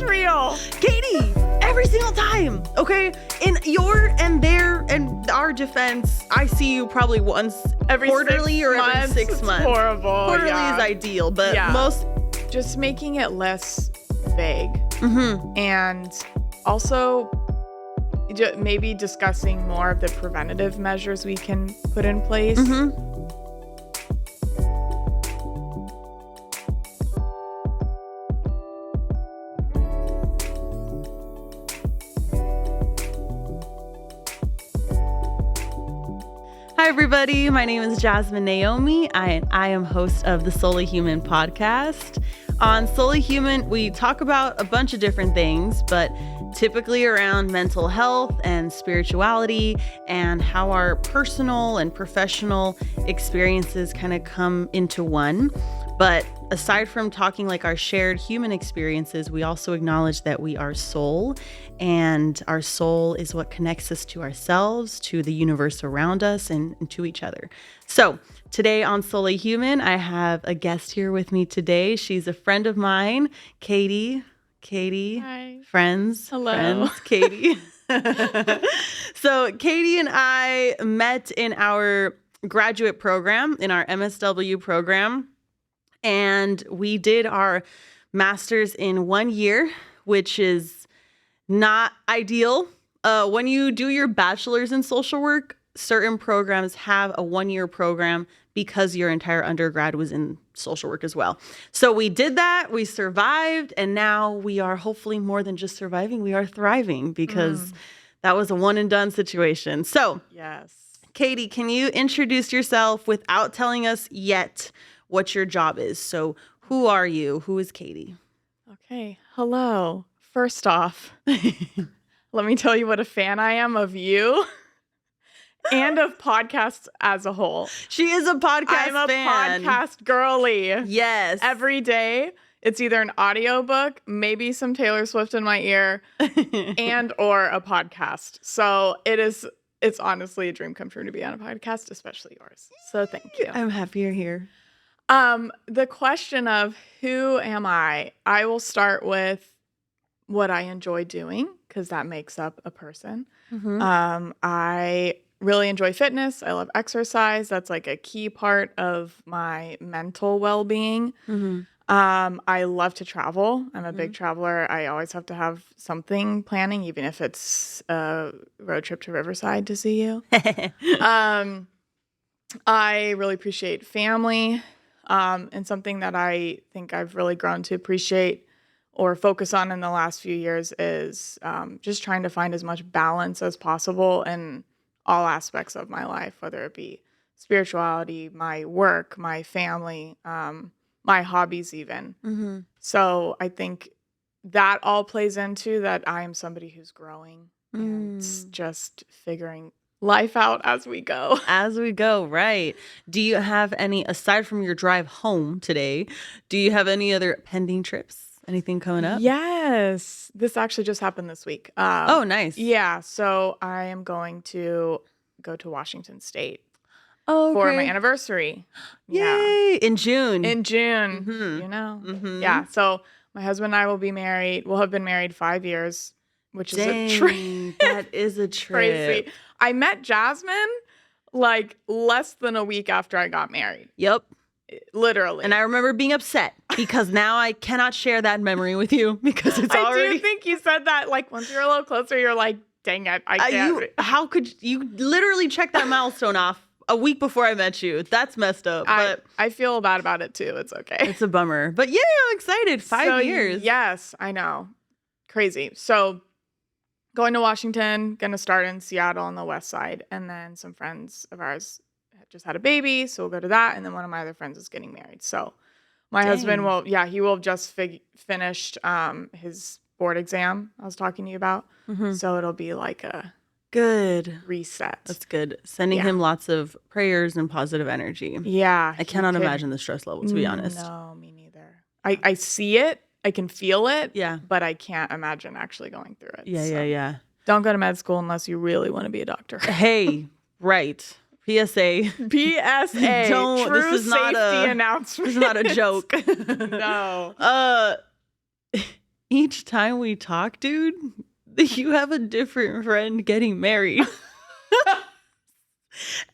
It's real. Katie, every single time. Okay. In your and their and our defense, I see you probably once Every quarterly 6 or months. every 6 It's months. horrible. Quarterly yeah. is ideal, but Yeah. most. Just making it less vague. Mm-hmm. And also maybe discussing more of the preventative measures we can put in place. Mm-hmm. Hi, everybody. My name is Jasmine Naomi. I am host of the Souly Human podcast. On Souly Human, we talk about a bunch of different things, but typically around mental health and spirituality and how our personal and professional experiences kind of come into one. But aside from talking like our shared human experiences, we also acknowledge that we are soul, and our soul is what connects us to ourselves, to the universe around us, and to each other. So today on Souly Human, I have a guest here with me today. She's a friend of mine, Katie. Katie. Hi. Friends. Hello. Friends, Katie. So Katie and I met in our graduate program, in our MSW program. And we did our master's in 1 year, which is not ideal. When you do your bachelor's in social work, certain programs have a 1-year program because your entire undergrad was in social work as well. So we did that, we survived, and now we are hopefully more than just surviving, we are thriving because that was a one and done situation. So, Yes. Katie, can you introduce yourself without telling us yet what your job is? So who are you? Who is Katie? Okay. Hello. First off, let me tell you what a fan I am of you and of podcasts as a whole. She is a podcast I'm a fan. podcast girly. Yes. Every day, it's either an audiobook, maybe some Taylor Swift in my ear, and or a podcast. So it's honestly a dream come true to be on a podcast, especially yours. So thank you. I'm happy you're here. The question of who am I will start with what I enjoy doing, because that makes up a person. Mm-hmm. I really enjoy fitness. I love exercise. That's like a key part of my mental well-being. Mm-hmm. I love to travel. I'm a big traveler. I always have to have something planning, even if it's a road trip to Riverside to see you. I really appreciate family. And something that I think I've really grown to appreciate or focus on in the last few years is just trying to find as much balance as possible in all aspects of my life, whether it be spirituality, my work, my family, my hobbies even. Mm-hmm. So I think that all plays into that I am somebody who's growing and just figuring life out as we go. As we go, right. Do you have any, aside from your drive home today, do you have any other pending trips? Anything coming up? Yes. This actually just happened this week. Oh, nice. Yeah. So I am going to go to Washington State Oh, for my anniversary. Yay! In June. In June, Mhm. you know. Mhm. Yeah. So my husband and I will be married. We'll have been married 5 years, which Dang, is a trip. that is a trip. Crazy. I met Jasmine like less than a week after I got married. Yep. Literally. And I remember being upset because now I cannot share that memory with you because it's already. I do think you said that like once you're a little closer, you're like, dang it, I can't. How could you literally check that milestone off a week before I met you? That's messed up. But I feel bad about it too. It's okay. it's a bummer. But yeah, I'm excited. 5 years. Yes, I know. Crazy. So going to Washington, going to start in Seattle on the west side. And then some friends of ours just had a baby. So we'll go to that. And then one of my other friends is getting married. So my husband he will have just finished his board exam I was talking to you about. Mm-hmm. So it'll be like a good reset. That's good. Sending him lots of prayers and positive energy. Yeah. I cannot imagine the stress level, to be honest. No, me neither. I see it. I can feel it. Yeah. But I can't imagine actually going through it. Yeah. Don't go to med school unless you really want to be a doctor. Hey, right. PSA. PSA. True this is not safety announcement. This is not a joke. No. each time we talk, dude, you have a different friend getting married.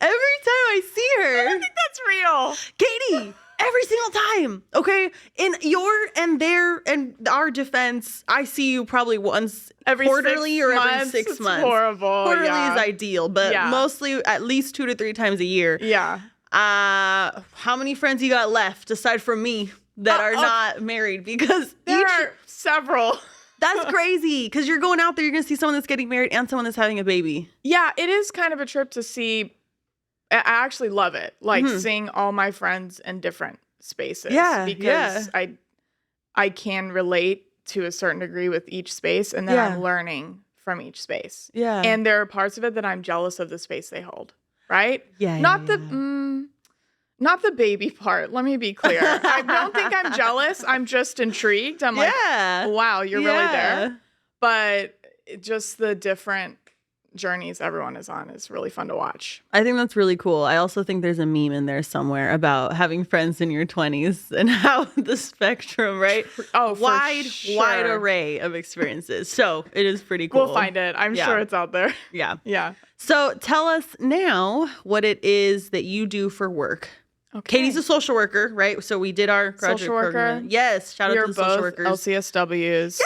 Every time I see her. I think that's real. Katie, every single time. Okay. In your and their and our defense, I see you probably once Every quarterly 6 or every months. 6 It's months. horrible. Quarterly yeah. is ideal, but mostly at least 2 to 3 times a year. Yeah. How many friends you got left aside from me that are not married? Because there are several. That's crazy. Because you're going out there, you're going to see someone that's getting married and someone that's having a baby. Yeah, it is kind of a trip to see. I actually love it. Like seeing all my friends in different spaces. Yeah. Because I can relate to a certain degree with each space, and then I'm learning from each space. Yeah. And there are parts of it that I'm jealous of the space they hold. Right? Yeah. Not the baby part. Let me be clear. I don't think I'm jealous. I'm just intrigued. I'm like, wow, you're really there. But just the different journeys everyone is on is really fun to watch. I think that's really cool. I also think there's a meme in there somewhere about having friends in your 20s and how the spectrum, right? Oh, wide array of experiences. So it is pretty cool. We'll find it. I'm sure it's out there. Yeah. Yeah. So tell us now what it is that you do for work. Okay. Katie's a social worker, right? So we did our graduate social worker. program. Yes. Shout out to the social workers. LCSWs.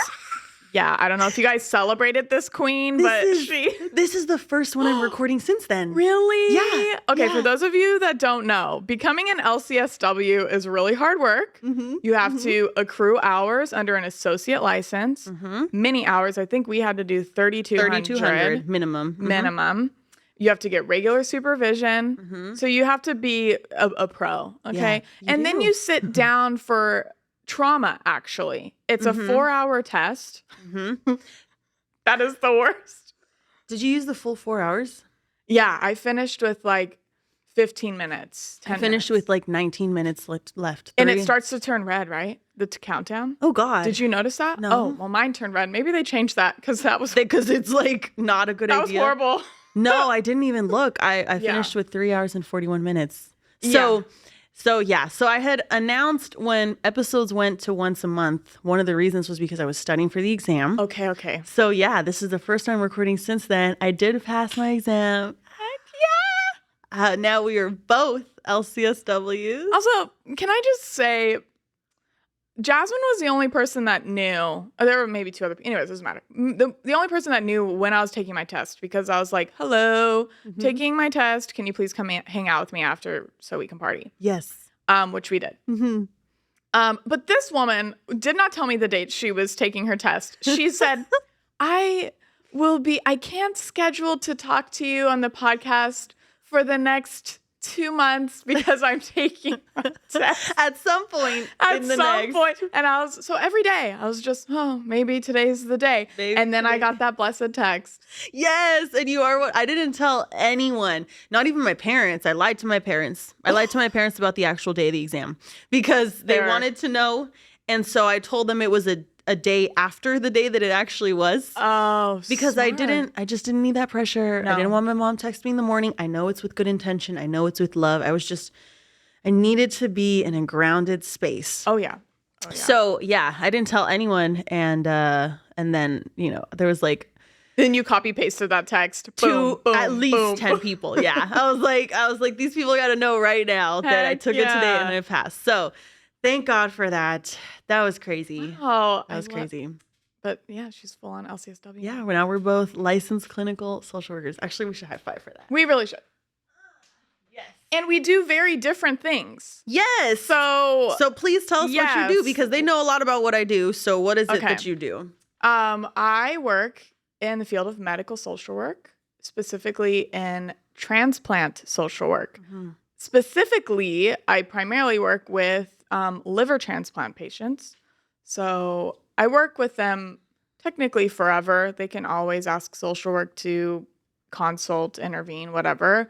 Yeah, I don't know if you guys celebrated this queen, this is the first one I'm recording since then. Really? Yeah. Okay, for those of you that don't know, becoming an LCSW is really hard work. You have to accrue hours under an associate license. Many hours. I think we had to do 3,200 minimum. Minimum. You have to get regular supervision. So you have to be a pro, okay? Yeah, then you sit down for trauma, actually. It's a 4-hour test. That is the worst. Did you use the full 4 hours? Yeah, I finished with like 15 minutes. 10 I finished minutes. with like 19 minutes left. And it starts to turn red, right? The countdown. Oh, God. Did you notice that? No. Oh, well, mine turned red. Maybe they changed that because it's like not a good idea. That was horrible. No, I didn't even look. I finished with 3 hours and 41 minutes. So I had announced when episodes went to once a month, one of the reasons was because I was studying for the exam. Okay. So yeah, this is the first time recording since then. I did pass my exam. Heck yeah! Now we are both LCSWs. Also, can I just say, Jasmine was the only person that knew. There were maybe 2 other people. Anyways, it doesn't matter. The only person that knew when I was taking my test, because I was like, hello, taking my test. Can you please come hang out with me after so we can party? Yes. Which we did. But this woman did not tell me the date she was taking her test. She said, I can't schedule to talk to you on the podcast for the next 2 months because I'm taking a test. At some point. And so every day I was just, maybe today's the day. And then I got that blessed text. Yes. And you are what I didn't tell anyone, not even my parents. I lied to my parents. I lied to my parents about the actual day of the exam because they wanted to know. And so I told them it was a day after the day that it actually was. Oh, because smart. I just didn't need that pressure. No. I didn't want my mom text me in the morning. I know it's with good intention. I know it's with love. I needed to be in a grounded space. Oh yeah. So yeah, I didn't tell anyone. And then, there was like, then you copy pasted that text to boom, at least boom. 10 people. Yeah. I was like, these people got to know right now that I took it today and I passed. So thank God for that. That was crazy. Oh, that was crazy. But yeah, she's full on LCSW. Yeah, now we're both licensed clinical social workers. Actually, we should high five for that. We really should. Yes. And we do very different things. Yes. So please tell us what you do because they know a lot about what I do. So what is it that you do? I work in the field of medical social work, specifically in transplant social work. Specifically, I primarily work with liver transplant patients. So I work with them technically forever. They can always ask social work to consult, intervene, whatever.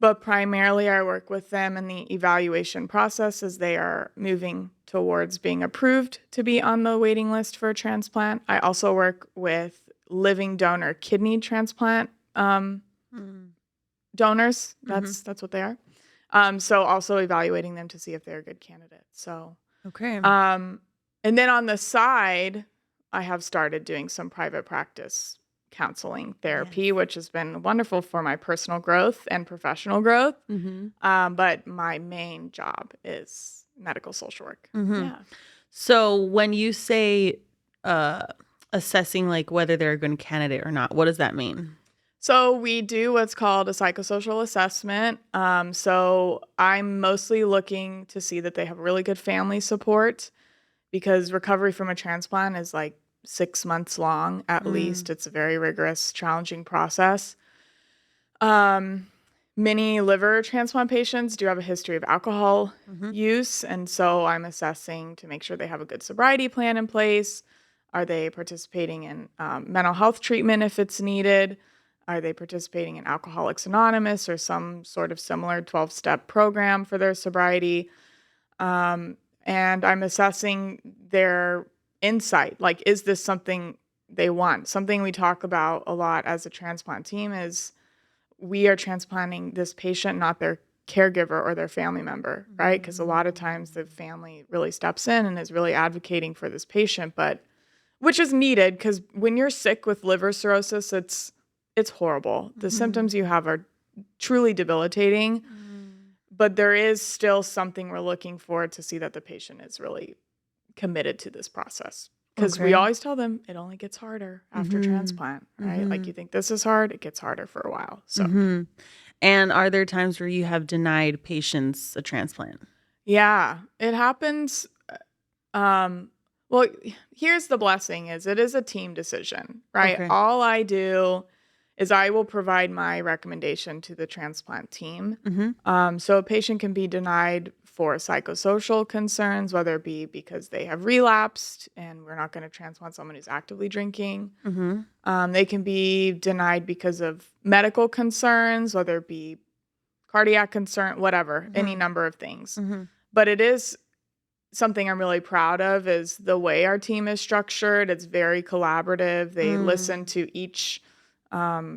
But primarily I work with them in the evaluation process as they are moving towards being approved to be on the waiting list for a transplant. I also work with living donor kidney transplant donors. That's what they are. So also evaluating them to see if they're a good candidate. So okay. And then on the side, I have started doing some private practice counseling therapy, which has been wonderful for my personal growth and professional growth. But my main job is medical social work. Yeah. So when you say assessing like whether they're a good candidate or not, what does that mean? So we do what's called a psychosocial assessment. So I'm mostly looking to see that they have really good family support, because recovery from a transplant is like 6 months long at least. It's a very rigorous, challenging process. Many liver transplant patients do have a history of alcohol use, and so I'm assessing to make sure they have a good sobriety plan in place. Are they participating in mental health treatment if it's needed? Are they participating in Alcoholics Anonymous or some sort of similar 12-step program for their sobriety? And I'm assessing their insight. Like, is this something they want? Something we talk about a lot as a transplant team is we are transplanting this patient, not their caregiver or their family member, right? Because a lot of times the family really steps in and is really advocating for this patient, but which is needed, because when you're sick with liver cirrhosis, it's horrible. The symptoms you have are truly debilitating, but there is still something we're looking for to see that the patient is really committed to this process. Because we always tell them it only gets harder after transplant, right? Like, you think this is hard, it gets harder for a while. So, And are there times where you have denied patients a transplant? yeah, it happens. Well, here's the blessing is it is a team decision, right? Okay. All I do is I will provide my recommendation to the transplant team. So a patient can be denied for psychosocial concerns, whether it be because they have relapsed and we're not going to transplant someone who's actively drinking. They can be denied because of medical concerns, whether it be cardiac concern, whatever, any number of things. But it is something I'm really proud of is the way our team is structured. It's very collaborative. They listen to each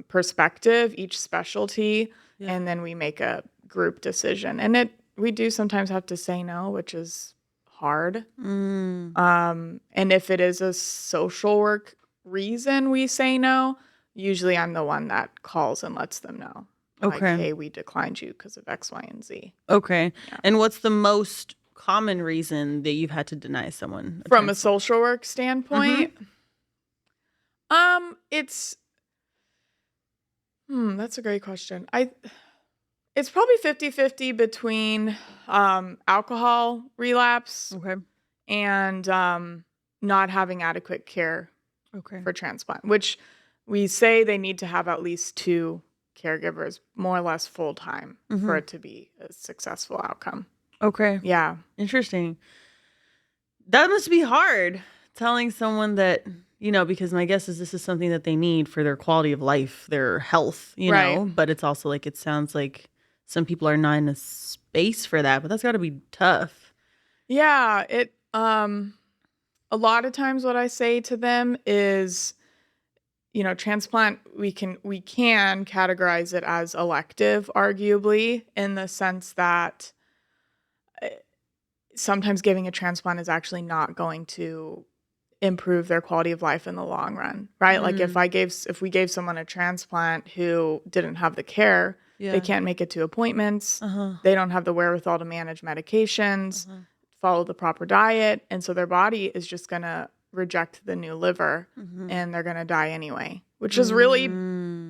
perspective, each specialty, and then we make a group decision. And we do sometimes have to say no, which is hard. And if it is a social work reason we say no, usually I'm the one that calls and lets them know. Like, hey, we declined you because of X, Y, and Z. Okay. Yeah. And what's the most common reason that you've had to deny someone from a social work standpoint? That's a great question. It's probably 50-50 between alcohol relapse and not having adequate care for transplant, which we say they need to have at least 2 caregivers, more or less full time, for it to be a successful outcome. Okay. Yeah. Interesting. That must be hard telling someone that, because my guess is this is something that they need for their quality of life, their health, know, but it's also like, it sounds like some people are not in a space for that, but that's got to be tough. Yeah. A lot of times what I say to them is, transplant, we can categorize it as elective, arguably, in the sense that sometimes giving a transplant is actually not going to improve their quality of life in the long run, right? Like if we gave someone a transplant who didn't have the care, they can't make it to appointments. They don't have the wherewithal to manage medications, follow the proper diet. And so their body is just going to reject the new liver and they're going to die anyway, which is really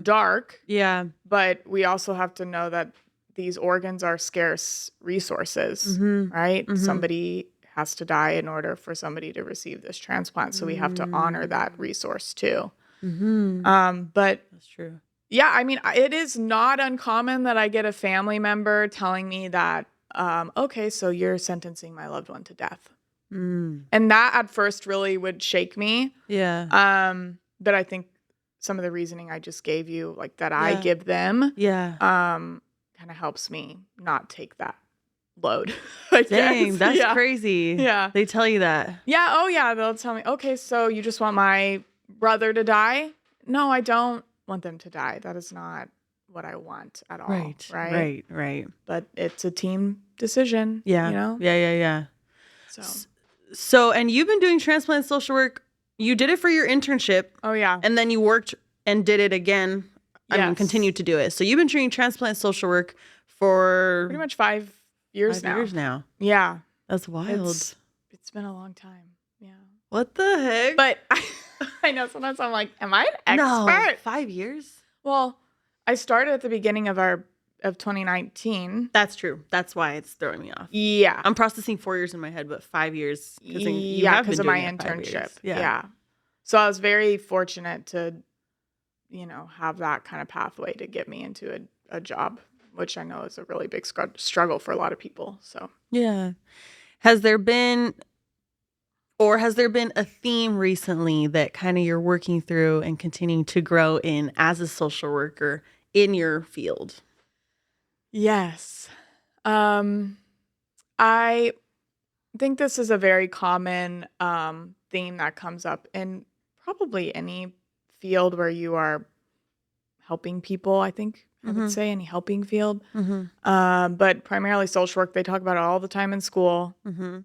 dark. Yeah. But we also have to know that these organs are scarce resources, right? Somebody has to die in order for somebody to receive this transplant. So we have to honor that resource too. But that's true. Yeah, I mean, it is not uncommon that I get a family member telling me that, okay, so you're sentencing my loved one to death. And that at first really would shake me. Yeah. But I think some of the reasoning I just gave you, like that I give them, kind of helps me not take that load. Dang, that's crazy. Yeah. They tell you that. Yeah. Oh, yeah. They'll tell me, okay, so you just want my brother to die? No, I don't want them to die. That is not what I want at all. Right. But it's a team decision. Yeah. You know? Yeah. So, So, and you've been doing transplant social work You did it for your internship. Oh, yeah. And then you worked and did it again. Yes. Continued to do it. So you've been doing transplant social work for Pretty much 5 years now. 5 years now. Yeah. That's wild. It's been a long time. Yeah. What the heck? But I know sometimes I'm like, am I an expert? No, 5 years? Well, I started at the beginning of 2019. That's true. That's why it's throwing me off. Yeah. I'm processing 4 years in my head, but 5 years. Because of my internship. Yeah. So I was very fortunate to, have that kind of pathway to get me into a job, which I know is a really big struggle for a lot of people. So yeah. Has there been a theme recently that kind of you're working through and continuing to grow in as a social worker in your field? Yes. I think this is a very common theme that comes up in probably any field where you are helping people, I think I would say any helping field. But primarily social work, they talk about it all the time in school.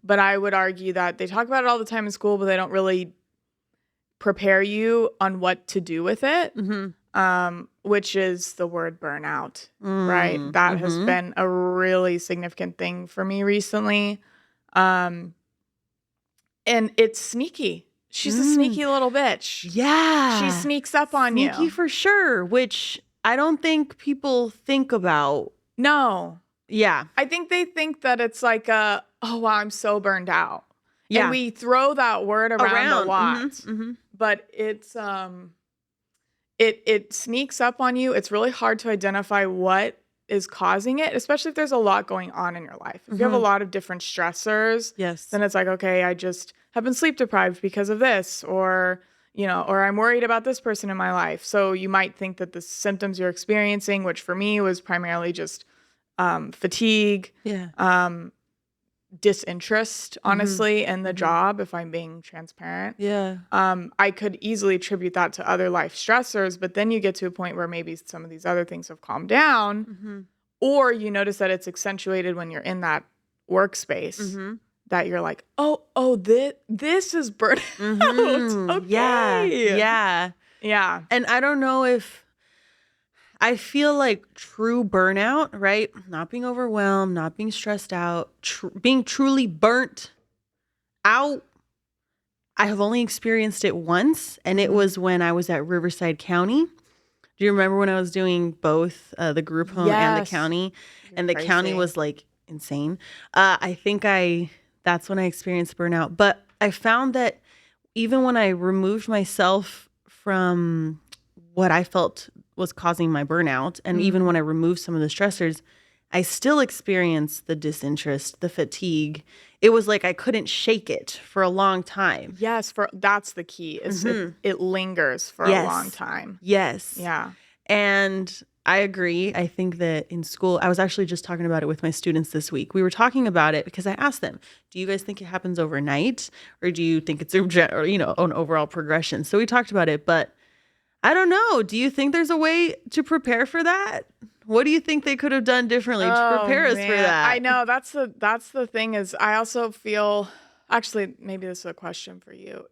But I would argue that they talk about it all the time in school, but they don't really prepare you on what to do with it, which is the word burnout, right? That has been a really significant thing for me recently. And it's sneaky. She's a sneaky little bitch. Yeah. She sneaks up on you. Sneaky for sure, which I don't think people think about. No. Yeah. I think they think that it's like oh, wow, I'm so burned out. Yeah. And we throw that word around a lot. But it's it sneaks up on you. It's really hard to identify what is causing it, especially if there's a lot going on in your life. If you have a lot of different stressors, yes, then it's like, okay, I just have been sleep deprived because of this, or or I'm worried about this person in my life. So you might think that the symptoms you're experiencing, which for me was primarily just fatigue, disinterest, honestly, in the job, if I'm being transparent. Yeah. I could easily attribute that to other life stressors, but then you get to a point where maybe some of these other things have calmed down, or you notice that it's accentuated when you're in that workspace, that you're like, oh, this is burnout. Okay. Yeah. And I don't know if I feel like true burnout, right? Not being overwhelmed, not being stressed out, being truly burnt out. I have only experienced it once, and it was when I was at Riverside County. Do you remember when I was doing both the group home and the county? And the county was like insane. I think that's when I experienced burnout. But I found that even when I removed myself from what I felt was causing my burnout, and even when I removed some of the stressors, I still experienced the disinterest, the fatigue. It was like I couldn't shake it for a long time. Yes, that's the key. Is it lingers for a long time. Yes. Yeah. And I agree. I think that in school, I was actually just talking about it with my students this week. We were talking about it because I asked them, do you guys think it happens overnight, or do you think it's an overall progression? So we talked about it, but I don't know. Do you think there's a way to prepare for that? What do you think they could have done differently to prepare us for that? I know that's the thing is I also feel, actually, maybe this is a question for you.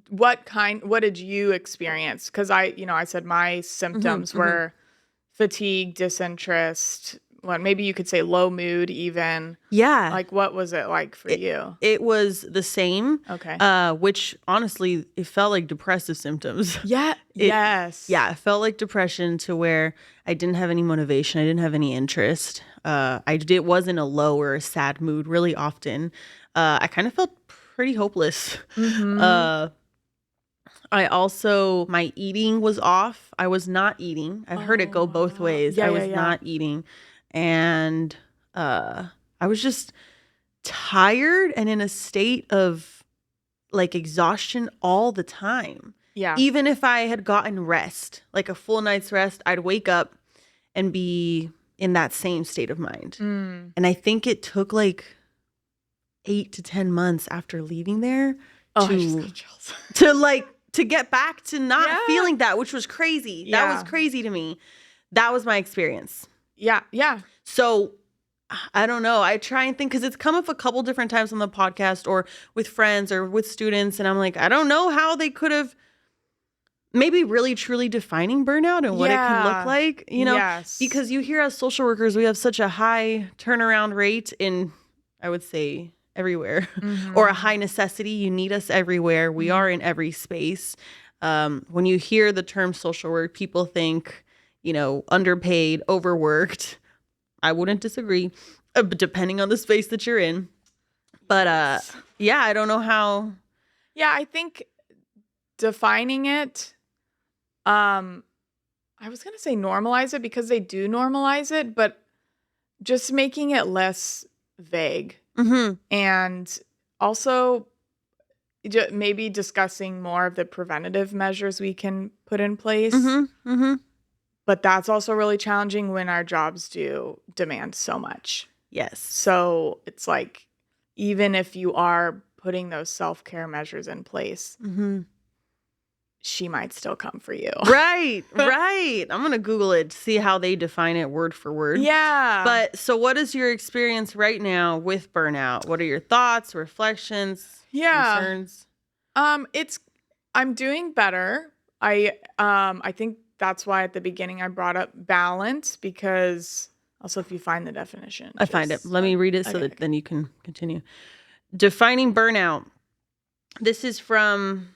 What did you experience? Because I said my symptoms were fatigue, disinterest, maybe you could say low mood even. Yeah. Like, what was it like for you? It was the same. Okay. Which honestly, it felt like depressive symptoms. Yeah. Yes. Yeah. It felt like depression to where I didn't have any motivation. I didn't have any interest. It was in a low or a sad mood really often. I kind of felt pretty hopeless. My eating was off. I was not eating. I've heard it go both ways. I was not eating. And I was just tired and in a state of like exhaustion all the time. Yeah. Even if I had gotten rest, like a full night's rest, I'd wake up and be in that same state of mind. And I think it took like 8 to 10 months after leaving there to get back to not feeling that, which was crazy. That was crazy to me. That was my experience. Yeah. So I don't know. I try and think because it's come up a couple different times on the podcast or with friends or with students. And I'm like, I don't know how they could have maybe really truly defining burnout and what it can look Yeah. like, Yes. because you hear as social workers, we have such a high turnaround rate in, I would say, everywhere or a Mhm. high necessity. You need us everywhere. We are in Mhm. every space. When you hear the term social work, people think, underpaid, overworked. I wouldn't disagree, but depending on the space that you're in. But Yes. yeah, I don't know how. Yeah, I think defining it, um, I was gonna say normalize it because they do normalize it, but just making it less vague Mm-hmm. and also maybe discussing more of the preventative measures we can put in place. Mm-hmm. Mm-hmm. But that's also really challenging when our jobs do demand so much. Yes. So it's like, even if you are putting those self-care measures in place, Mm-hmm. she might still come for you. Right, right. I'm going to Google it to see how they define it word for word. Yeah. But so what is your experience right now with burnout? What are your thoughts, reflections, Yeah. concerns? I'm doing better. I think that's why at the beginning I brought up balance, because also if you find the definition. I find it. Let me read it so that then you can continue. Defining burnout. This is from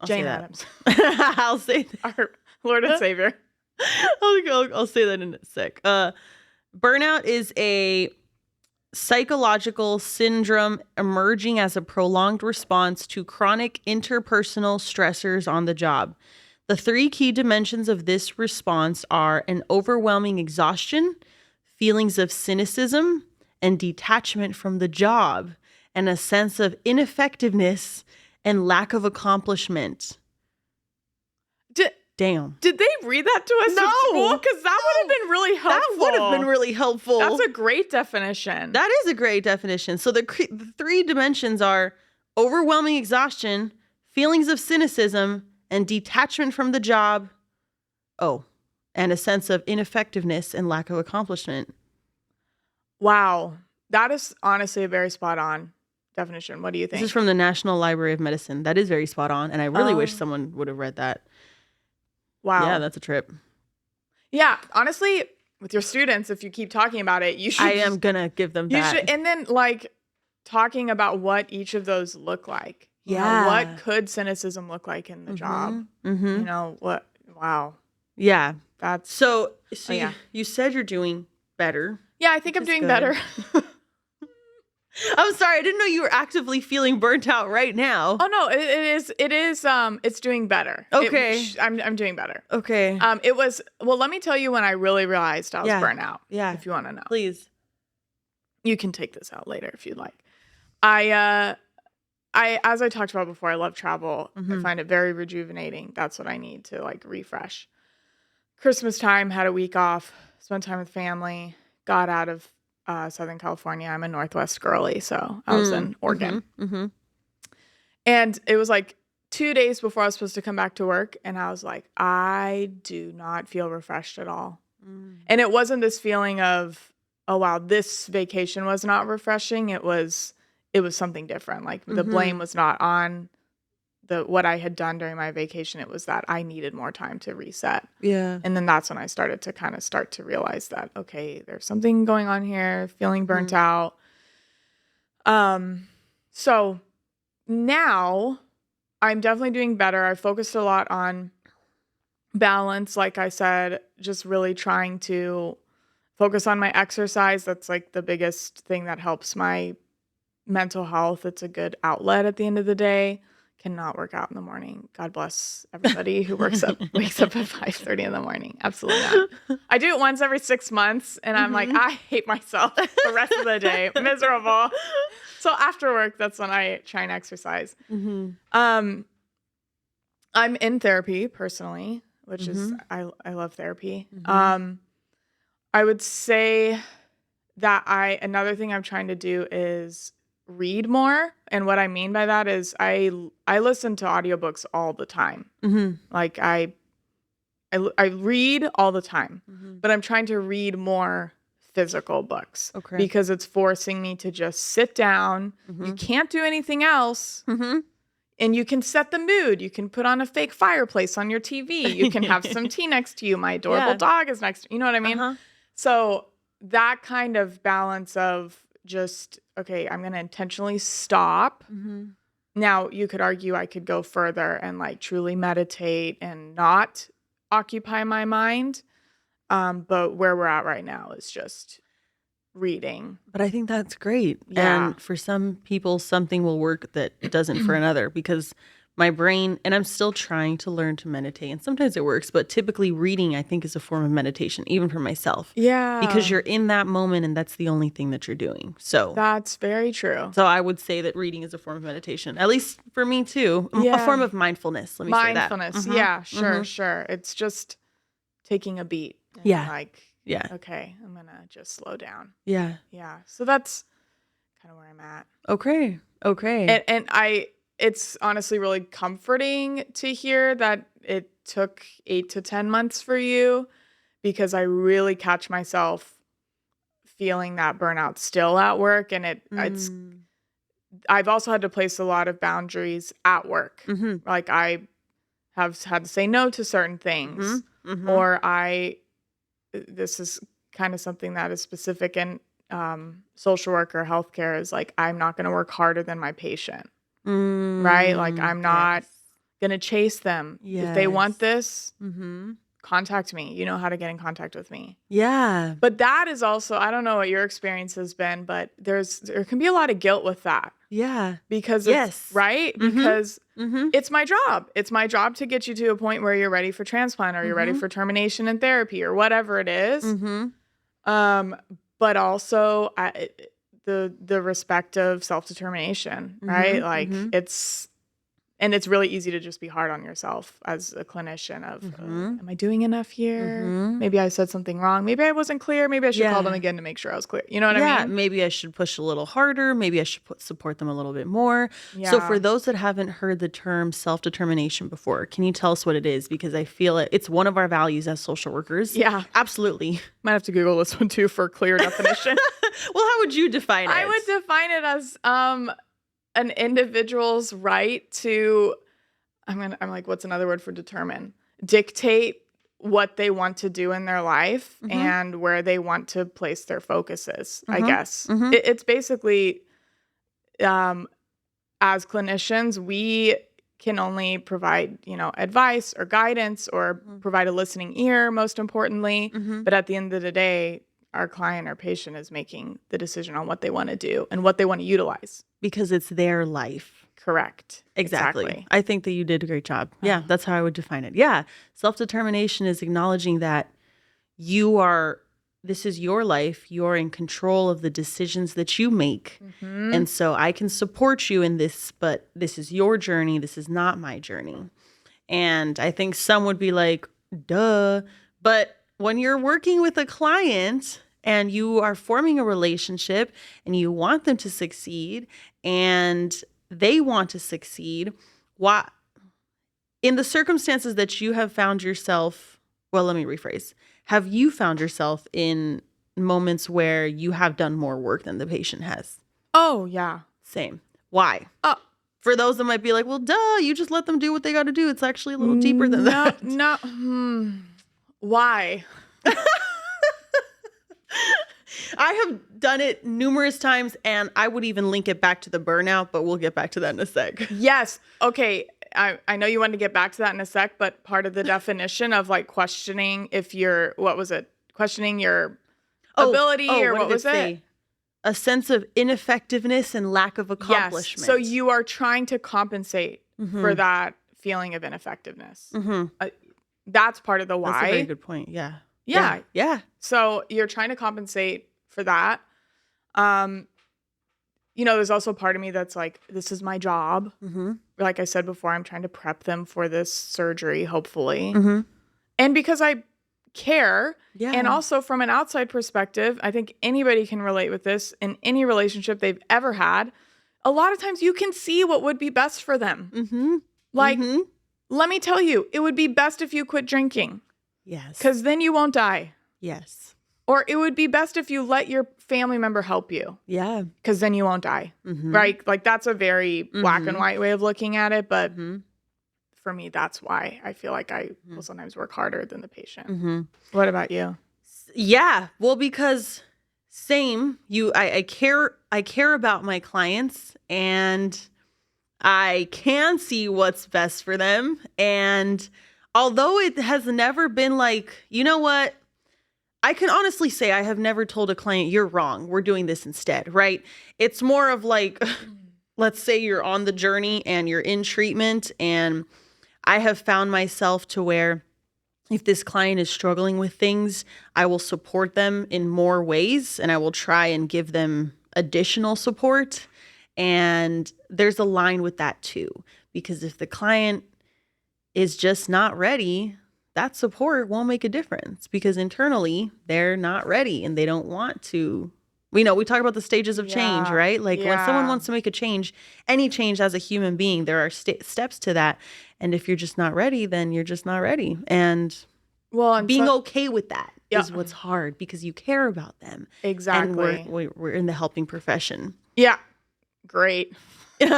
Jane Addams, I'll say that. our Lord and Savior. I'll say that in a sec. Burnout is a psychological syndrome emerging as a prolonged response to chronic interpersonal stressors on the job. The three key dimensions of this response are an overwhelming exhaustion, feelings of cynicism and detachment from the job, and a sense of ineffectiveness and lack of accomplishment. Damn. Did they read that to us No. in school? Because that would have been really helpful. That would have been really helpful. That's a great definition. That is a great definition. So the three dimensions are overwhelming exhaustion, feelings of cynicism, and detachment from the job. Oh, and a sense of ineffectiveness and lack of accomplishment. Wow. That is honestly a very spot on definition. What do you think? This is from the National Library of Medicine. That is very spot on. And I really wish someone would have read that. Wow. Yeah, that's a trip. Yeah. Honestly, with your students, if you keep talking about it, you should. I am going to give them that. You should. And then talking about what each of those look like. Yeah. What could cynicism look like in the job? Mm-hmm. What? Wow. Yeah. That's. So yeah. You said you're doing better. Yeah, I think I'm doing better. I'm sorry, I didn't know you were actively feeling burnt out right now. Oh no, it is it's doing better. Okay. I'm doing better. Okay. It was, well, let me tell you when I really realized I was burnt out. Yeah. If you want to know. Please. You can take this out later if you'd like. I as I talked about before, I love travel. I find it very rejuvenating. That's what I need to refresh. Christmas time, had a week off, spent time with family, got out of Southern California. I'm a Northwest girly, so I was in Oregon. And it was 2 days before I was supposed to come back to work, and I was like, I do not feel refreshed at all. And it wasn't this feeling of, oh wow, this vacation was not refreshing. It was something different. The blame was not on what I had done during my vacation. It was that I needed more time to reset. Yeah. And then that's when I started to realize that, okay, there's something going on here, feeling burnt out. So now I'm definitely doing better. I focused a lot on balance. Like I said, just really trying to focus on my exercise. That's the biggest thing that helps my mental health. It's a good outlet at the end of the day. Cannot work out in the morning. God bless everybody who wakes up at 5:30 in the morning. Absolutely not. I do it once every 6 months, and I'm like, I hate myself the rest of the day. Miserable. So after work, that's when I try and exercise. I'm in therapy personally, which is I love therapy. I would say that another thing I'm trying to do is read more. And what I mean by that is I listen to audiobooks all the time. I read all the time, but I'm trying to read more physical books. Okay. Because it's forcing me to just sit down. You can't do anything else. And you can set the mood. You can put on a fake fireplace on your TV. You can have some tea next to you. My adorable dog is next to you. You know what I mean? So that kind of balance of just, okay, I'm going to intentionally stop. Now, you could argue I could go further and like truly meditate and not occupy my mind. But where we're at right now is just reading. But I think that's great. Yeah. And for some people, something will work that doesn't for another, because my brain, and I'm still trying to learn to meditate, and sometimes it works, but typically reading, I think, is a form of meditation, even for myself. Yeah. Because you're in that moment and that's the only thing that you're doing. So that's very true. So I would say that reading is a form of meditation, at least for me too. A Yeah. form of mindfulness. Let me say that. Mindfulness. Yeah, sure. It's just taking a beat. And Yeah. Like, Yeah. okay, I'm going to just slow down. Yeah. Yeah. So that's kind of where I'm at. Okay. And it's honestly really comforting to hear that it took 8 to 10 months for you, because I really catch myself feeling that burnout still at work. And it's, I've also had to place a lot of boundaries at work. Like I have had to say no to certain things, or this is kind of something that is specific in social work or healthcare, is like, I'm not going to work harder than my patient. Right? Like I'm not going to chase them. If they want this, contact me. You know how to get in contact with me. Yeah. But that is also, I don't know what your experience has been, but there can be a lot of guilt with that. Yeah. Because it's, right? Because it's my job. It's my job to get you to a point where you're ready for transplant, or you're ready for termination and therapy, or whatever it is. But also the respect of self-determination, right? Like it's really easy to just be hard on yourself as a clinician of, am I doing enough here? Maybe I said something wrong. Maybe I wasn't clear. Maybe I should call them again to make sure I was clear. You know what I mean? Maybe I should push a little harder. Maybe I should support them a little bit more. So for those that haven't heard the term self-determination before, can you tell us what it is? Because I feel it's one of our values as social workers. Yeah. Absolutely. Might have to Google this one too for a clear definition. Well, how would you define it? I would define it as an individual's right to, I'm like, what's another word for determine? Dictate what they want to do in their life and where they want to place their focuses, I guess. It's basically, as clinicians, we can only provide, advice or guidance, or provide a listening ear, most importantly. But at the end of the day, our client or patient is making the decision on what they want to do and what they want to utilize. Because it's their life. Correct. Exactly. I think that you did a great job. Yeah, that's how I would define it. Yeah. Self-determination is acknowledging that this is your life. You're in control of the decisions that you make. And so I can support you in this, but this is your journey. This is not my journey. And I think some would be like, duh. But when you're working with a client and you are forming a relationship and you want them to succeed and they want to succeed, in the circumstances that you have found yourself, well, let me rephrase. Have you found yourself in moments where you have done more work than the patient has? Oh, yeah. Same. Why? For those that might be like, well, duh, you just let them do what they got to do. It's actually a little deeper than that. No. Why? I have done it numerous times, and I would even link it back to the burnout, but we'll get back to that in a sec. Yes. Okay. I know you wanted to get back to that in a sec, but part of the definition of like questioning questioning your ability, or what was it? A sense of ineffectiveness and lack of accomplishment. Yes. So you are trying to compensate for that feeling of ineffectiveness. That's part of the why. That's a very good point. Yeah. Yeah. So you're trying to compensate for that. There's also part of me that's like, this is my job. Like I said before, I'm trying to prep them for this surgery, hopefully. And because I care. Yeah. And also from an outside perspective, I think anybody can relate with this in any relationship they've ever had. A lot of times you can see what would be best for them. Let me tell you, it would be best if you quit drinking. Yes. Because then you won't die. Yes. Or it would be best if you let your family member help you. Yeah. Because then you won't die. Mm-hmm. Right? Like that's a very black and white way of looking at it. But Mm-hmm. for me, that's why I feel like I will sometimes work harder than the patient. Mm-hmm. What about you? Yeah. Well, because same, I care about my clients, and I can see what's best for them. And although it has never been like, you know what? I can honestly say I have never told a client, you're wrong, we're doing this instead, right? It's more of like, let's say you're on the journey and you're in treatment, and I have found myself to where if this client is struggling with things, I will support them in more ways, and I will try and give them additional support. And there's a line with that too, because if the client is just not ready, that support won't make a difference, because internally they're not ready and they don't want to. We talk about the stages of change, right? Like when someone wants to make a change, any change as a human being, there are steps to that. And if you're just not ready, then you're just not ready. And being okay with that is what's hard, because you care about them. Exactly. And we're in the helping profession. Yeah. Great. Great.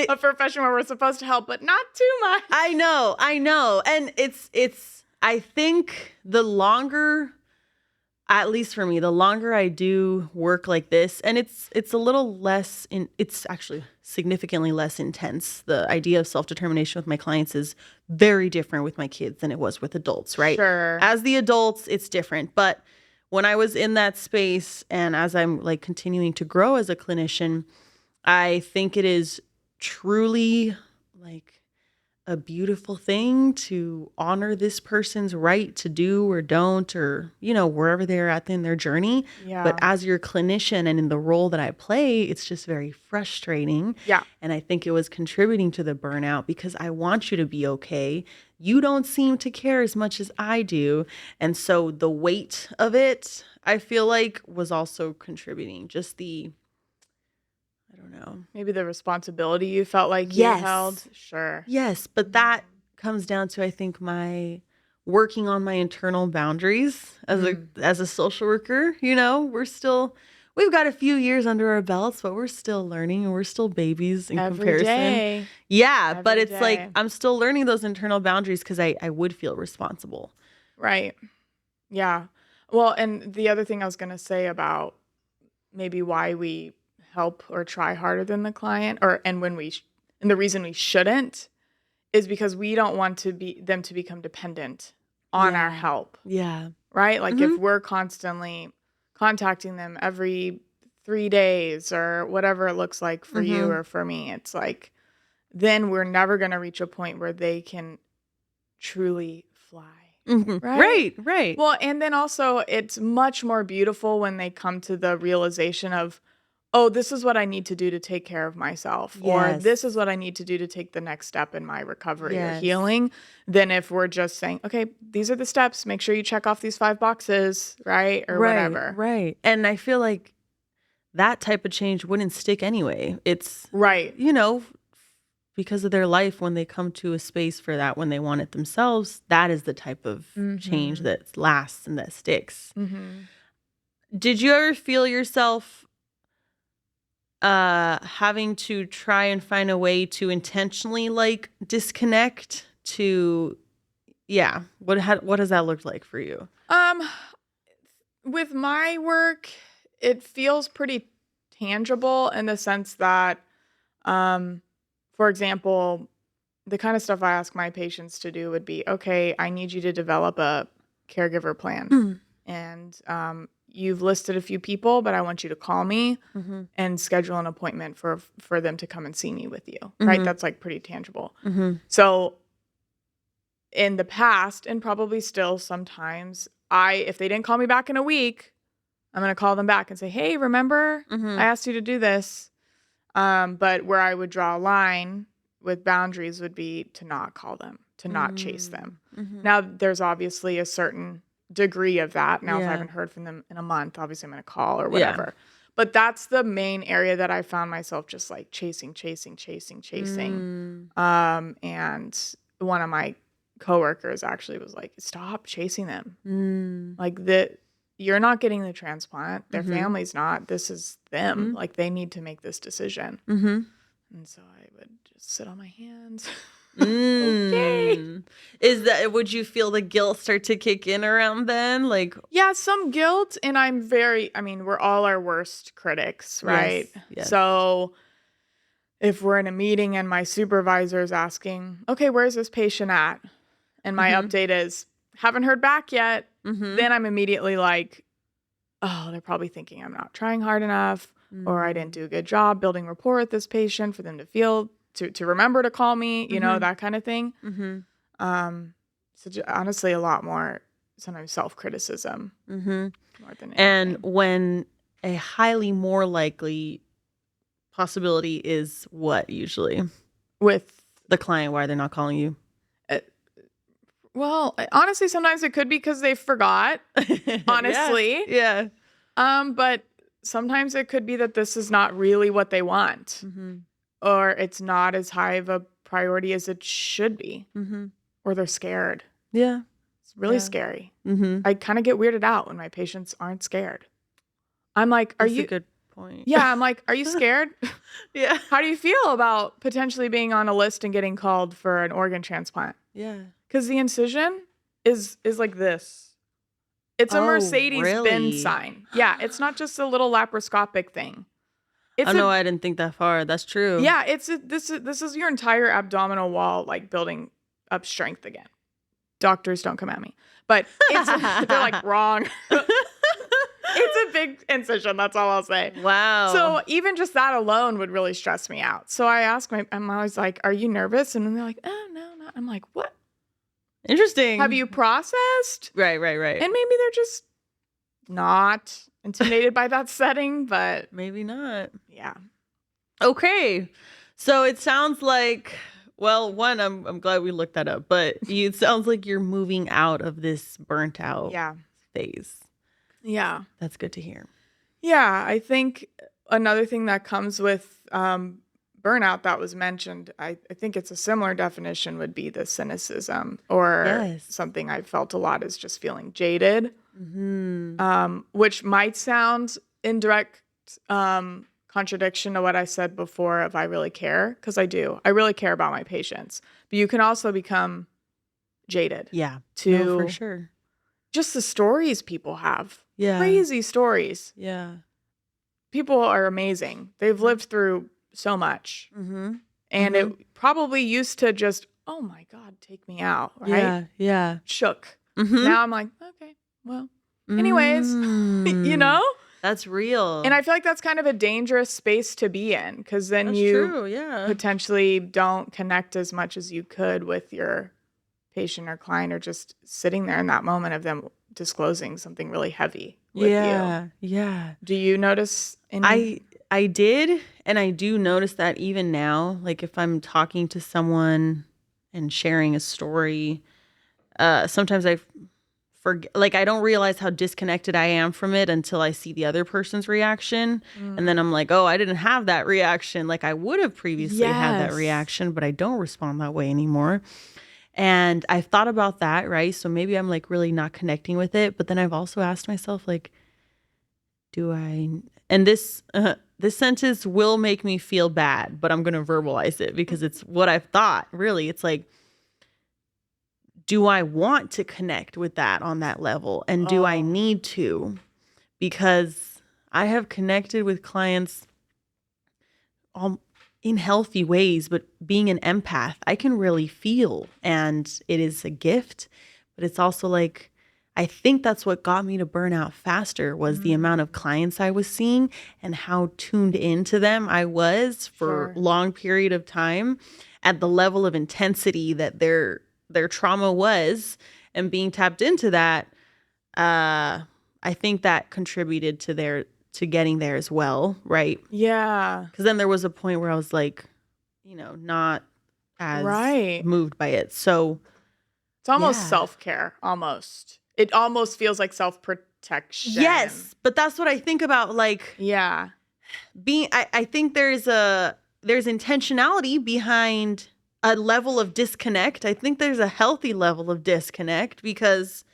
A profession where we're supposed to help, but not too much. I know. And it's I think the longer, at least for me, the longer I do work like this, and it's a little less it's actually significantly less intense. The idea of self-determination with my clients is very different with my kids than it was with adults, right? Sure. As the adults, it's different. But when I was in that space, and as I'm like continuing to grow as a clinician, I think it is truly like a beautiful thing to honor this person's right to do or don't, or, wherever they're at in their journey. Yeah. But as your clinician and in the role that I play, it's just very frustrating. Yeah. And I think it was contributing to the burnout, because I want you to be okay. You don't seem to care as much as I do. And so the weight of it, I feel like, was also contributing. Just I don't know. Maybe the responsibility you felt like you held. Sure. Yes, but that comes down to, I think, my working on my internal boundaries as a social worker. We've got a few years under our belts, but we're still learning, and we're still babies in comparison. Day. Yeah, but it's like I'm still learning those internal boundaries, because I would feel responsible. Right. Yeah. Well, and the other thing I was going to say about maybe why we help or try harder than the client, and the reason we shouldn't, is because we don't want them to become dependent on our help. Yeah. Right? Like if we're constantly contacting them every 3 days or whatever it looks like for you or for me, it's like, then we're never going to reach a point where they can truly fly. Right. Well, and then also it's much more beautiful when they come to the realization of, oh, this is what I need to do to take care of myself, or this is what I need to do to take the next step in my recovery or healing, than if we're just saying, okay, these are the steps, make sure you check off these 5 boxes, right? Or whatever. Right. And I feel like that type of change wouldn't stick anyway. It's, right. Because of their life, when they come to a space for that, when they want it themselves, that is the type of change that lasts and that sticks. Did you ever feel yourself having to try and find a way to intentionally like disconnect to, what does that look like for you? With my work, it feels pretty tangible in the sense that, for example, the kind of stuff I ask my patients to do would be, okay, I need you to develop a caregiver plan. And you've listed a few people, but I want you to call me and schedule an appointment for them to come and see me with you, right? That's like pretty tangible. So in the past, and probably still sometimes, if they didn't call me back in a week, I'm going to call them back and say, hey, remember I asked you to do this. But where I would draw a line with boundaries would be to not call them, to not chase them. Now, there's obviously a certain degree of that. Now, if I haven't heard from them in a month, obviously I'm going to call or whatever. But that's the main area that I found myself just like chasing. And one of my coworkers actually was like, stop chasing them. Like you're not getting the transplant. Their family's not. This is them. Like they need to make this decision. And so I would just sit on my hands. Okay. Would you feel the guilt start to kick in around then? Like, yeah, some guilt. And we're all our worst critics, right? Yes. So if we're in a meeting and my supervisor is asking, okay, where's this patient at? And my update is, haven't heard back yet. Then I'm immediately like, oh, they're probably thinking I'm not trying hard enough, or I didn't do a good job building rapport with this patient for them to feel, to remember to call me, that kind of thing. Honestly, a lot more sometimes self-criticism more than anything. And when a highly more likely possibility is what usually? With the client, why they're not calling you? Well, honestly, sometimes it could be because they forgot, honestly. Yeah. But sometimes it could be that this is not really what they want, or it's not as high of a priority as it should be, or they're scared. Yeah. It's really scary. I kind of get weirded out when my patients aren't scared. I'm like, That's a good point. Yeah, I'm like, are you scared? Yeah. How do you feel about potentially being on a list and getting called for an organ transplant? Yeah. Because the incision is like this. It's a Mercedes-Benz sign. Yeah, it's not just a little laparoscopic thing. No, I didn't think that far. That's true. Yeah, this is your entire abdominal wall, like building up strength again. Doctors, don't come at me. But they're like wrong. It's a big incision. That's all I'll say. Wow. So even just that alone would really stress me out. So I ask I'm always like, are you nervous? And then they're like, oh, no, not. I'm like, what? Interesting. Have you processed? Right. And maybe they're just not intimidated by that setting, but maybe not. Yeah. Okay. So it sounds like, well, one, I'm glad we looked that up, but it sounds like you're moving out of this burnt out phase. Yeah. That's good to hear. Yeah. I think another thing that comes with burnout that was mentioned, I think it's a similar definition, would be the cynicism, or something I've felt a lot is just feeling jaded, which might sound in direct contradiction to what I said before of I really care, because I do. I really care about my patients. But you can also become jaded. Yeah. To for sure. Just the stories people have. Yeah. Crazy stories. Yeah. People are amazing. They've lived through so much. And it probably used to just, oh my God, take me out, right? Yeah. Shook. Now I'm like, okay, well, anyways, That's real. And I feel like that's kind of a dangerous space to be in, because then potentially don't connect as much as you could with your patient or client, or just sitting there in that moment of them disclosing something really heavy with you. Yeah. Do you notice any? I did, and I do notice that even now, like if I'm talking to someone and sharing a story, sometimes I forget, like I don't realize how disconnected I am from it until I see the other person's reaction. And then I'm like, oh, I didn't have that reaction. Like I would have previously had that reaction, but I don't respond that way anymore. And I've thought about that, right? So maybe I'm like really not connecting with it. But then I've also asked myself, like, and this sentence will make me feel bad, but I'm going to verbalize it because it's what I've thought. Really, it's like, do I want to connect with that on that level? And do I need to? Because I have connected with clients in healthy ways, but being an empath, I can really feel, and it is a gift, but it's also like, I think that's what got me to burnout faster was the amount of clients I was seeing and how tuned into them I was for a long period of time at the level of intensity that their trauma was, and being tapped into that. I think that contributed to getting there as well. Right. Yeah. Cause then there was a point where I was like, not as moved by it. So it's almost self-care, almost. It almost feels like self-protection. Yes, but that's what I think about. Like, I think there's intentionality behind a level of disconnect. I think there's a healthy level of disconnect because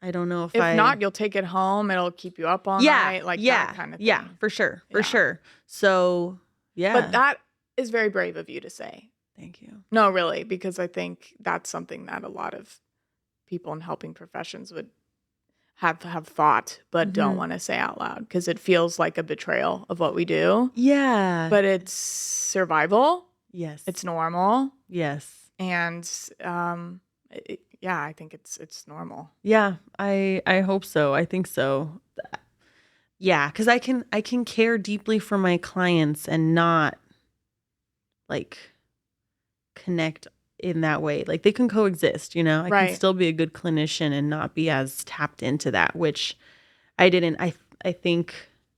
I don't know if not, you'll take it home. It'll keep you up all night, like that kind of thing. Yeah, for sure. For sure. So, yeah. But that is very brave of you to say. Thank you. No, really, because I think that's something that a lot of people in helping professions would have thought, but don't want to say out loud because it feels like a betrayal of what we do. Yeah. But it's survival. Yes. It's normal. Yes. And I think it's normal. Yeah, I hope so. I think so. Yeah, because I can care deeply for my clients and not like connect in that way. Like they can coexist, I can still be a good clinician and not be as tapped into that, which I didn't. I think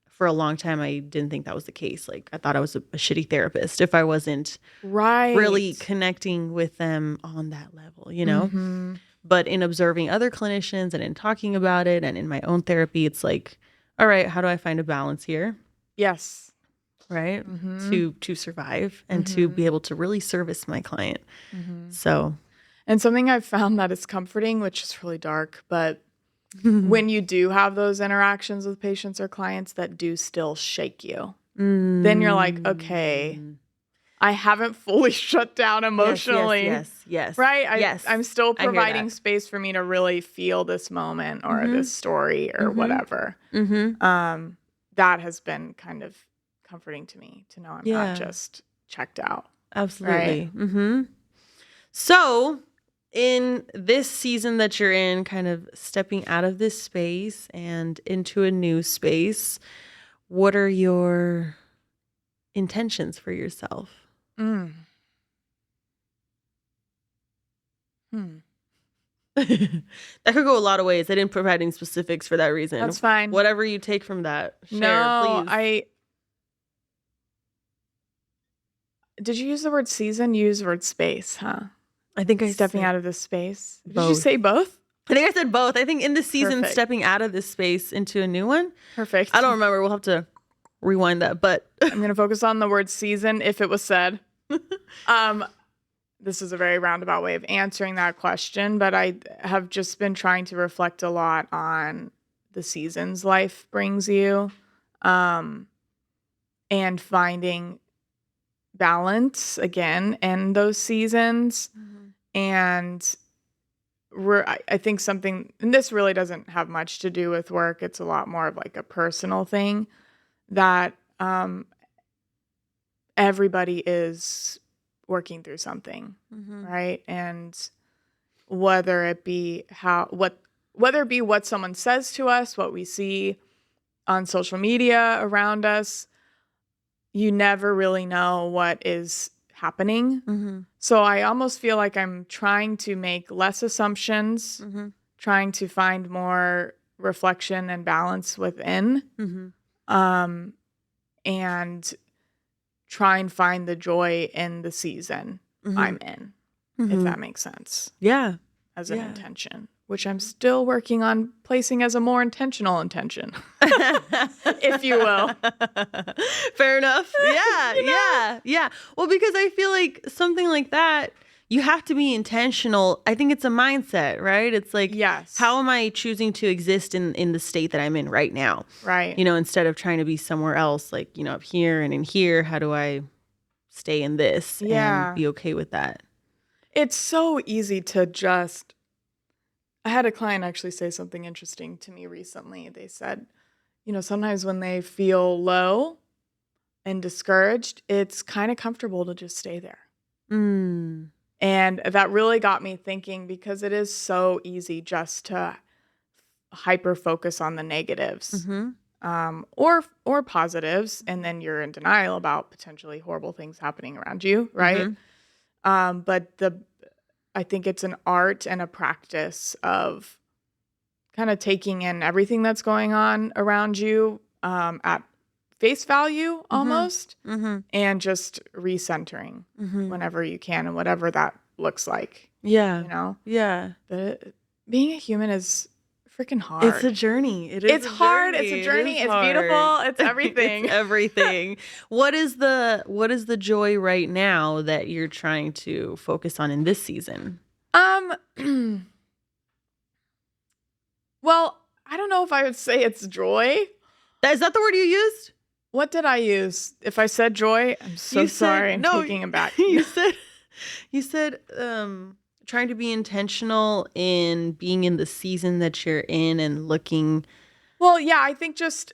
for a long time I didn't think that was the case. Like I thought I was a shitty therapist if I wasn't really connecting with them on that level, Mm-hmm. But in observing other clinicians and in talking about it and in my own therapy, it's like, all right, how do I find a balance here? Yes. Right. To survive and to be able to really service my client. So, and something I've found that is comforting, which is really dark, but when you do have those interactions with patients or clients that do still shake you, then you're like, okay, I haven't fully shut down emotionally. Yes. Right? I'm still providing space for me to really feel this moment or this story or whatever. That has been kind of comforting to me to know I'm not just checked out. Absolutely. Right? So in this season that you're in, kind of stepping out of this space and into a new space, what are your intentions for yourself? That could go a lot of ways. I didn't provide any specifics for that reason. That's fine. Whatever you take from that, share, please. Did you use the word season? You used the word space, huh? I think I stepping out of this space. Both. Did you say both? I think I said both. I think in this season, stepping out of this space into a new one. Perfect. I don't remember. We'll have to rewind that, but I'm going to focus on the word season if it was said. This is a very roundabout way of answering that question, but I have just been trying to reflect a lot on the seasons life brings you, and finding balance again in those seasons. And I think something, and this really doesn't have much to do with work, it's a lot more of like a personal thing, that everybody is working through something, right? And whether it be what someone says to us, what we see on social media around us, you never really know what is happening. So I almost feel like I'm trying to make less assumptions, trying to find more reflection and balance within, and try and find the joy in the season I'm in, if that makes sense. Yeah. As an intention, which I'm still working on placing as a more intentional intention, if you will. Fair enough. Yeah. Well, because I feel like something like that, you have to be intentional. I think it's a mindset, right? It's like, how am I choosing to exist in the state that I'm in right now? Right. Instead of trying to be somewhere else, like, up here and in here, how do I stay in this and be okay with that? It's so easy to just... I had a client actually say something interesting to me recently. They said, sometimes when they feel low and discouraged, it's kind of comfortable to just stay there. And that really got me thinking, because it is so easy just to hyper focus on the negatives, or positives, and then you're in denial about potentially horrible things happening around you, right? But I think it's an art and a practice of kind of taking in everything that's going on around you at face value almost, and just recentering whenever you can, and whatever that looks like. Yeah. Yeah. But being a human is freaking hard. It's a journey. It is. It's hard. It's a journey. It's beautiful. It's everything. It's everything. What is the joy right now that you're trying to focus on in this season? Well, I don't know if I would say it's joy. Is that the word you used? What did I use? If I said joy, I'm so sorry. I'm taking it back. You said trying to be intentional in being in the season that you're in and looking. Well, yeah, I think just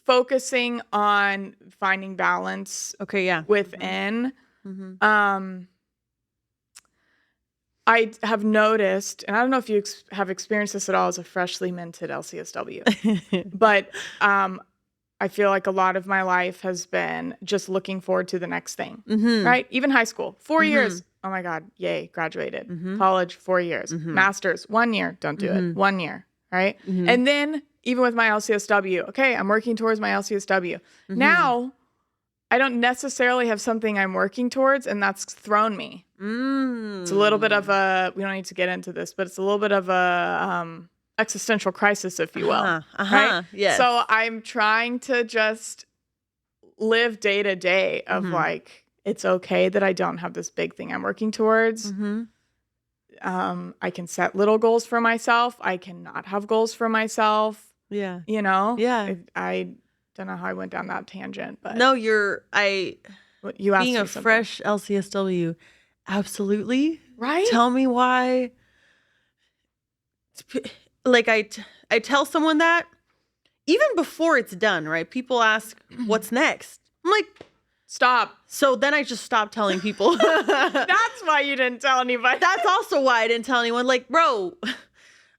focusing on finding balance. Okay, yeah. Within. Mm-hmm. I have noticed, and I don't know if you have experienced this at all as a freshly minted LCSW, but I feel like a lot of my life has been just looking forward to the next thing, right? Even high school, 4 years. Oh my God, yay, graduated. College, 4 years. Master's, 1 year, don't do it. 1 year, right? And then even with my LCSW, okay, I'm working towards my LCSW. Now, I don't necessarily have something I'm working towards, and that's thrown me. It's a little bit of a, we don't need to get into this, but it's a little bit of a existential crisis, if you will. Right? Yes. So I'm trying to just live day to day of like, it's okay that I don't have this big thing I'm working towards. I can set little goals for myself. I cannot have goals for myself. Yeah. You know? Yeah. I don't know how I went down that tangent, but no, you asked being me a something. fresh LCSW, absolutely. Right? Tell me why. Like I tell someone that even before it's done, right? People ask, "What's next?" I'm like, stop. So then I just stopped telling people. That's why you didn't tell anybody. That's also why I didn't tell anyone. Like, bro,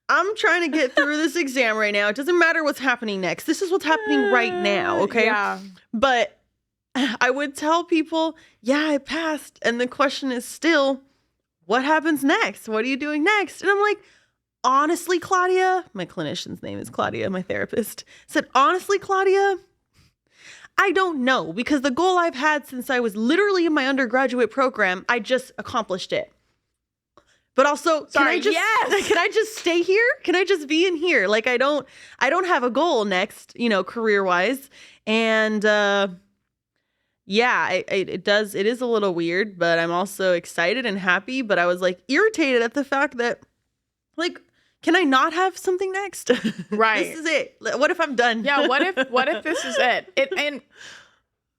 I'm trying to get through this exam right now. It doesn't matter what's happening next. This is what's happening right now, okay? Yeah. But I would tell people, yeah, I passed. And the question is still, what happens next? What are you doing next? And I'm like, honestly, Claudia, my clinician's name is Claudia, my therapist, said, honestly, Claudia, I don't know, because the goal I've had since I was literally in my undergraduate program, I just accomplished it. But also, can I just stay here? Can I just be in here? Like I don't have a goal next, career wise. And it is a little weird, but I'm also excited and happy. But I was like irritated at the fact that, like, can I not have something next? Right. This is it. What if I'm done? Yeah. What if this is it? And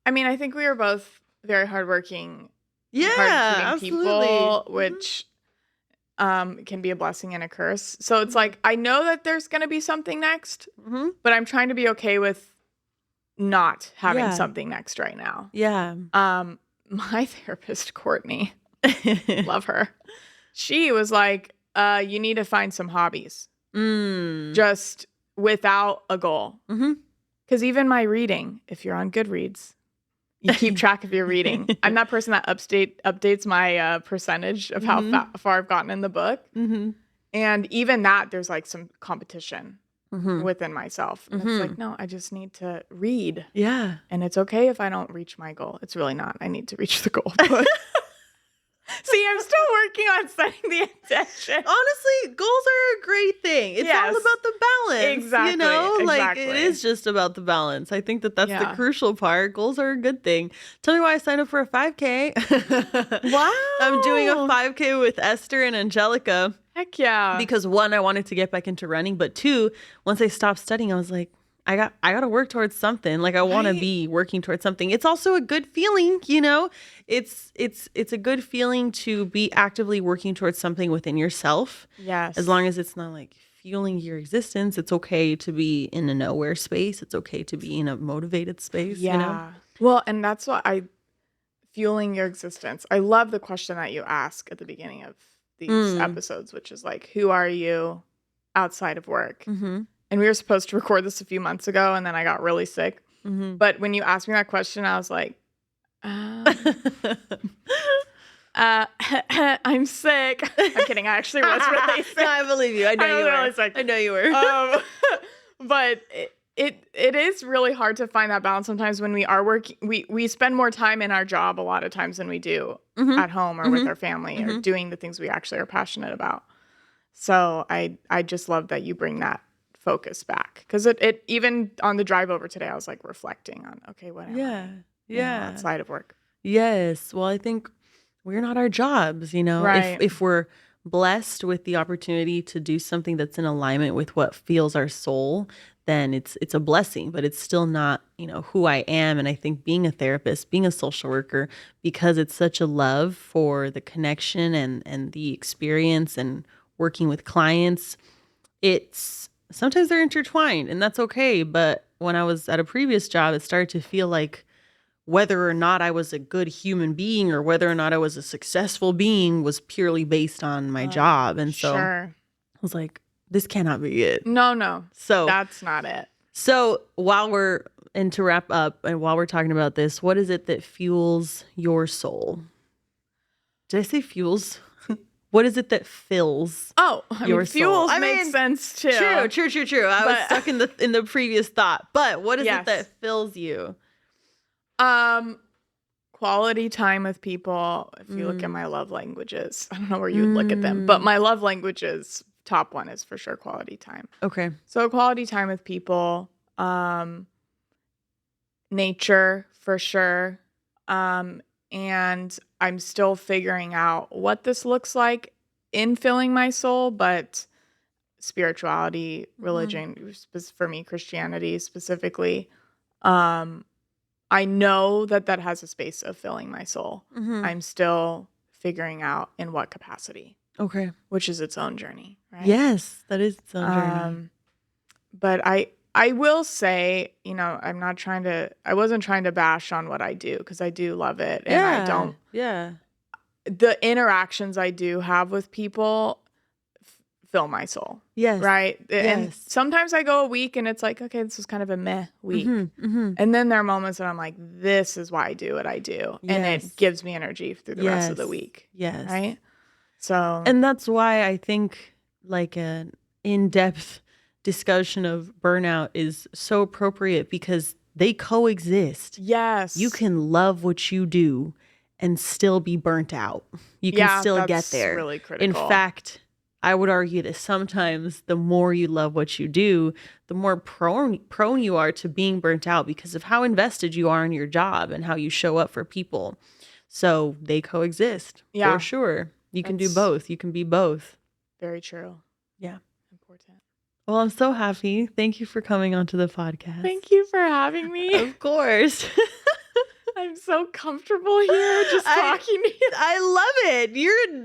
I mean, I think we are both very hardworking, hard-hitting people, which can be a blessing and a curse. So it's like, I know that there's going to be something next, but I'm trying to be okay with not having something next right now. Yeah. My therapist, Courtney, love her. She was like, you need to find some hobbies just without a goal. Because even my reading, if you're on Goodreads, you keep track of your reading. I'm that person that updates my percentage of how far I've gotten in the book. And even that, there's like some competition within myself. And it's like, no, I just need to read. Yeah. And it's okay if I don't reach my goal. It's really not. I need to reach the goal. But see, I'm still working on setting the intention. Honestly, goals are a great thing. It's all about the balance. Exactly. Like it is just about the balance. I think that's the crucial part. Goals are a good thing. Tell me why I signed up for a 5K. Wow. I'm doing a 5K with Esther and Angelica. Heck yeah. Because 1, I wanted to get back into running, but 2, once I stopped studying, I was like, I got to work towards something. Like I want to be working towards something. It's also a good feeling, It's a good feeling to be actively working towards something within yourself. Yes. As long as it's not like fueling your existence, it's okay to be in a nowhere space. It's okay to be in a motivated space. Yeah. Well, and that's what fueling your existence. I love the question that you ask at the beginning of these episodes, which is like, who are you outside of work? And we were supposed to record this a few months ago, and then I got really sick. But when you asked me that question, I was like, I'm sick. I'm kidding. I actually was really sick. No, I believe you. I know you were. Really sick. I know you were. But it is really hard to find that balance sometimes when we are working. We spend more time in our job a lot of times than we do at home or with our family or doing the things we actually are passionate about. So I just love that you bring that focus back, because it even on the drive over today, I was like reflecting on, okay, what am Yeah. I, Yeah. outside of work. Yes. Well, I think we're not our jobs, Right. if we're blessed with the opportunity to do something that's in alignment with what feels our soul, then it's a blessing, but it's still not, who I am. And I think being a therapist, being a social worker, because it's such a love for the connection and the experience and working with clients, it's sometimes they're intertwined and that's okay. But when I was at a previous job, it started to feel like whether or not I was a good human being or whether or not I was a successful being was purely based on my job. And so I Sure. was like, this cannot be it. No, So, that's not it. and to wrap up, and while we're talking about this, what is it that fuels your soul? Did I say fuels? What is it that fills Oh, your soul? fuels makes sense too. True. I was stuck in the previous thought. But what is Yes. it that fills you? Quality time with people. If you look at my love languages, I don't know where you would look at them, but my love languages, top one is for sure quality time. Okay. So quality time with people, nature for sure. And I'm still figuring out what this looks like in filling my soul, but spirituality, religion, for me, Christianity specifically, I know that has a space of filling my soul. I'm still figuring out in what capacity. Okay. Which is its own journey, right? Yes, that is its own journey. But I will say, I wasn't trying to bash on what I do, because I do love it. And I don't. Yeah. The interactions I do have with people fill my soul. Yes. Right? And Yes. sometimes I go a week and it's like, okay, this was kind of a meh week. And then there are moments that I'm like, this is why I do what I do. And it gives me energy through the rest of the week. Yes. Right? So. And that's why I think like an in-depth discussion of burnout is so appropriate, because they coexist. Yes. You can love what you do and still be burnt out. You can still get there. Really critical. In fact, I would argue that sometimes the more you love what you do, the more prone you are to being burnt out, because of how invested you are in your job and how you show up for people. So they coexist for sure. You can do both. You can be both. Very true. Yeah. Important. Well, I'm so happy. Thank you for coming onto the podcast. Thank you for having me. Of course. I'm so comfortable here just talking to you. I love it.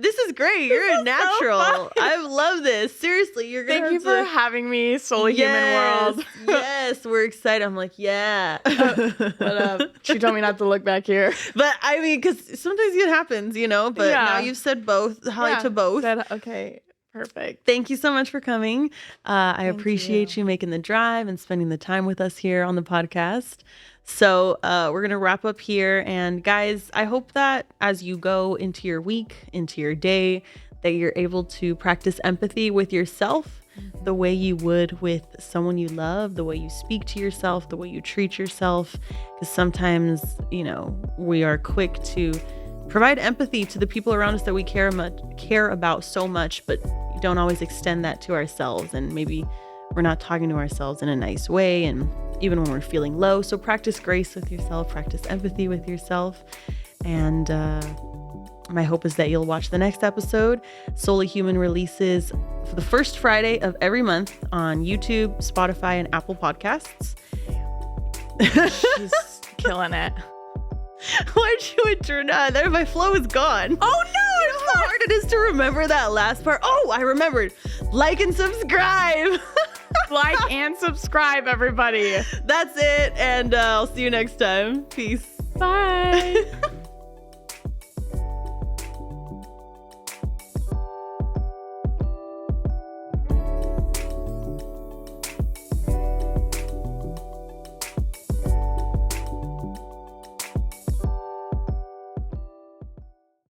This is great. You're a natural. So I love this. Seriously, you're gonna Thank you for having me, Souly Human World. Yes, we're excited. I'm like, yeah. But she told me not to look back here. But I mean, because sometimes it happens, But now you've said both. Hi to both. Okay. Perfect. Thank you so much for coming. I appreciate you making the drive and spending the time with us here on the podcast. So we're going to wrap up here. And guys, I hope that as you go into your week, into your day, that you're able to practice empathy with yourself the way you would with someone you love, the way you speak to yourself, the way you treat yourself. Because sometimes, we are quick to provide empathy to the people around us that we care about so much, but don't always extend that to ourselves. And maybe we're not talking to ourselves in a nice way, and even when we're feeling low. So practice grace with yourself, practice empathy with yourself. And my hope is that you'll watch the next episode. Souly Human releases for the first Friday of every month on YouTube, Spotify, and Apple Podcasts. She's killing it. Why'd you adjourn? There, my flow is gone. Oh no! You know how hard it is to remember that last part? Oh, I remembered. Like and subscribe. Like and subscribe, everybody. That's it. And I'll see you next time. Peace. Bye.